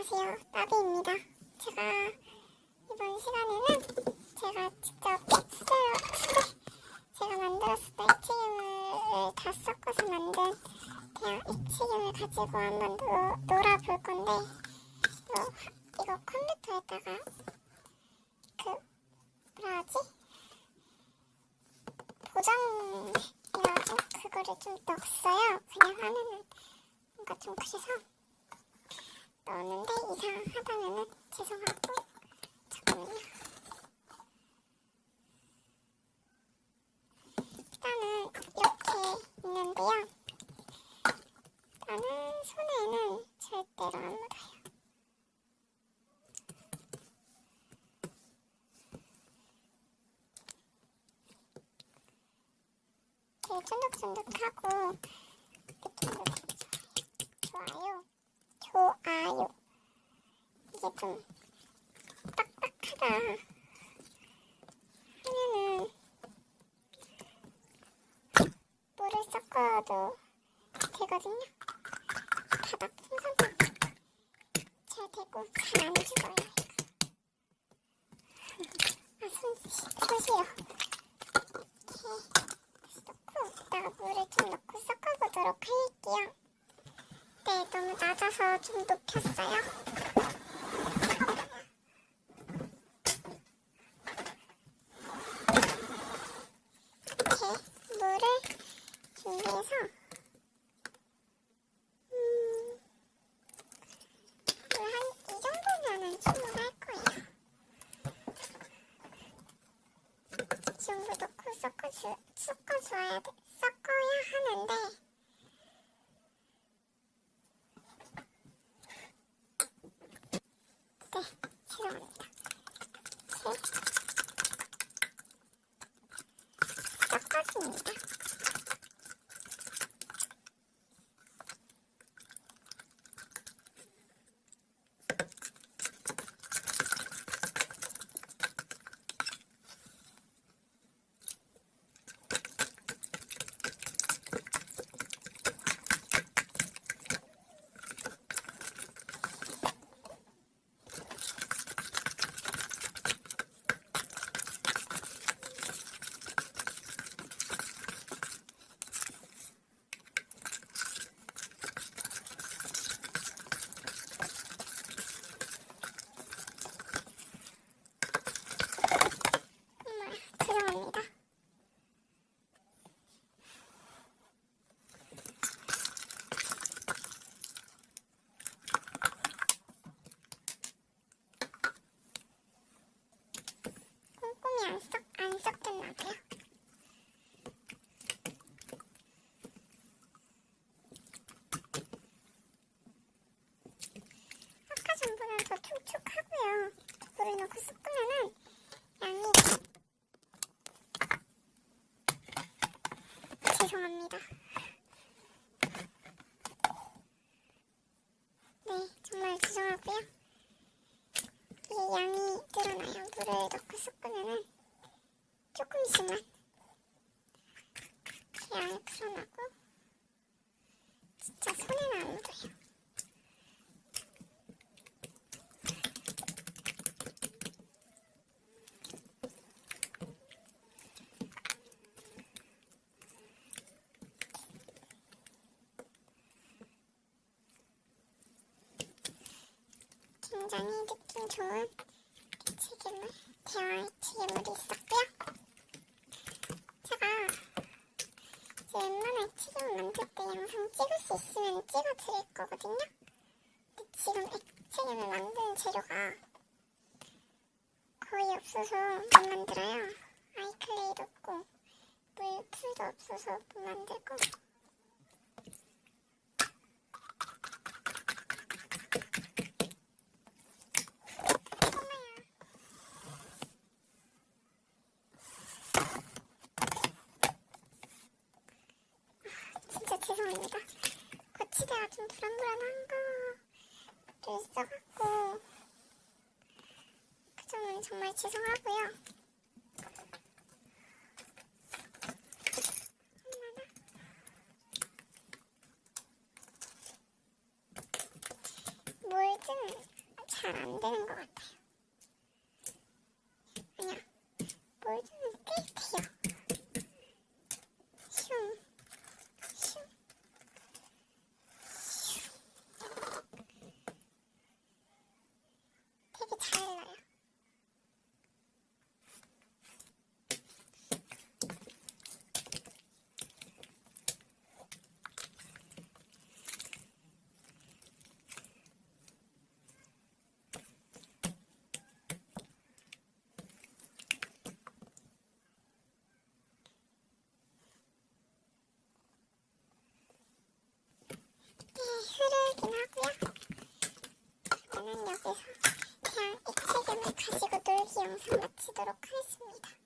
안녕하세요, 나비입니다. 제가 이번 시간에는 제가 직접 제가 만들었을 때 액체균을 다 섞어서 만든 그냥 액체균을 가지고 한번 놀아볼 건데, 이거 컴퓨터에다가 뭐라 하지? 보정이라고 그거를 좀 넣었어요. 그냥 하면은 뭔가 좀 그래서 넣었는데 이상하다면은 죄송하고, 잠깐만요. 일단은 이렇게 있는데요. 나는 손에는 절대로 안 묻어요. 되게 쫀득쫀득하고 느낌도 되게 좋아요. 이게 좀 딱딱하다 하면은 물을 섞어도 되거든요. 바닥 풍선도 잘 되고 잘 안 죽어요. 손 시려. 이렇게 넣고 이따가 물을 좀 넣고 섞어보도록 할게요. 네, 너무 낮아서 좀 높였어요. 이렇게 물을 준비해서 물 한 이 정도면은 충분할 거예요. 이 정도 넣고 섞어야 하는데, 네, 죄송합니다. 섞어줍니다. 죄송합니다. 꼼꼼히 안 섞였나 봐요. 아까 전보다 더 촉촉하고요. 물을 넣고 섞으면은 양이, 죄송합니다. 네, 정말 죄송하고요. 이게 양이 늘어나요. 물을 넣고 섞으면은 조금씩만 양이 불어나고 진짜 손에는 안 묻어요. 굉장히 느낌 좋은 대왕 액체괴물이 있었고요. 제가 이제 웬만한 액체괴물 만들 때 영상 찍을 수 있으면 찍어드릴 거거든요. 근데 지금 액체괴물 만드는 재료가 거의 없어서 못 만들어요. 아이클레이도 없고 물풀도 없어서 못 만들고, 진짜 죄송합니다. 거치대가 좀 불안불안한 거도 있어갖고 그 점은 정말 죄송하고요. 물 포즈는 잘 안 되는 것 같아요. 아니야, 볼드는 꽤 돼요. 슝, 슝, 슝. 되게 잘 나요. 흐르긴 하고요. 저는 여기서 그냥 액체괴물 가지고 놀기 영상 마치도록 하겠습니다.